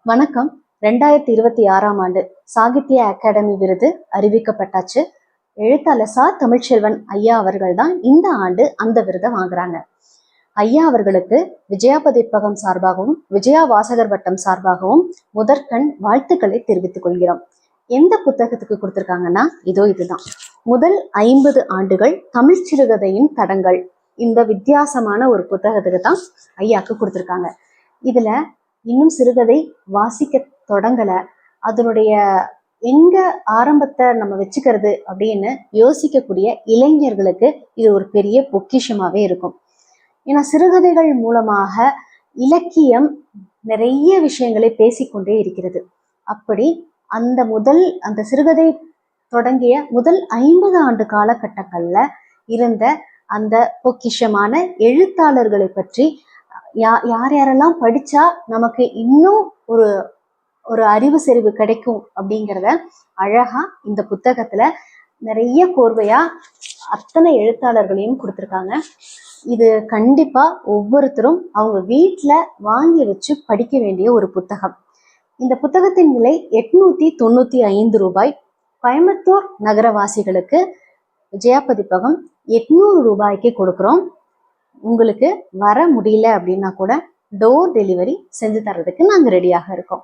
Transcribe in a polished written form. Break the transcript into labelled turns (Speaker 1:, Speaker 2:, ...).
Speaker 1: வணக்கம். 2026ஆம் ஆண்டு சாகித்ய அகாடமி விருது அறிவிக்கப்பட்டாச்சு. எழுத்தாளர் சா. தமிழ்ச்செல்வன் ஐயா அவர்கள் தான் இந்த ஆண்டு அந்த விருதை வாங்குறாங்க. ஐயா அவர்களுக்கு விஜயா பதிப்பகம் சார்பாகவும் விஜயா வாசகர் வட்டம் சார்பாகவும் முதற்கண் வாழ்த்துக்களை தெரிவித்துக் கொள்கிறோம். எந்த புத்தகத்துக்கு கொடுத்திருக்காங்கன்னா இதுதான். முதல் 50 ஆண்டுகள் தமிழ் சிறுகதையின் தடங்கள். இந்த வித்தியாசமான ஒரு புத்தகத்துக்கு தான் ஐயாக்கு கொடுத்திருக்காங்க. இதுல இன்னும் சிறுகதை வாசிக்க தொடங்கல, அதனுடைய எங்க ஆரம்பத்தை நம்ம வச்சுக்கிறது அப்படின்னு யோசிக்கக்கூடிய இளைஞர்களுக்கு இது ஒரு பெரிய பொக்கிஷமாவே இருக்கும். ஏன்னா சிறுகதைகள் மூலமாக இலக்கியம் நிறைய விஷயங்களை பேசிக்கொண்டே இருக்கிறது. அப்படி அந்த சிறுகதை தொடங்கிய முதல் 50 ஆண்டு காலகட்டங்கள்ல இருந்த அந்த பொக்கிஷமான எழுத்தாளர்களை பற்றி யார் யாரெல்லாம் படிச்சா நமக்கு இன்னும் ஒரு அறிவு செறிவு கிடைக்கும் அப்படிங்கிறத அழகா இந்த புத்தகத்துல நிறைய கோர்வையா அத்தனை எழுத்தாளர்களையும் கொடுத்துருக்காங்க. இது கண்டிப்பா ஒவ்வொருத்தரும் அவங்க வீட்டுல வாங்கி வச்சு படிக்க வேண்டிய ஒரு புத்தகம். இந்த புத்தகத்தின் விலை 895 ரூபாய். கோயம்புத்தூர் நகரவாசிகளுக்கு விஜயா பதிப்பகம் 800 ரூபாய்க்கு கொடுக்குறோம். உங்களுக்கு வர முடியல அப்படின்னா கூட டோர் டெலிவரி செஞ்சு தர்றதுக்கு நாங்கள் ரெடியாக இருக்கோம்.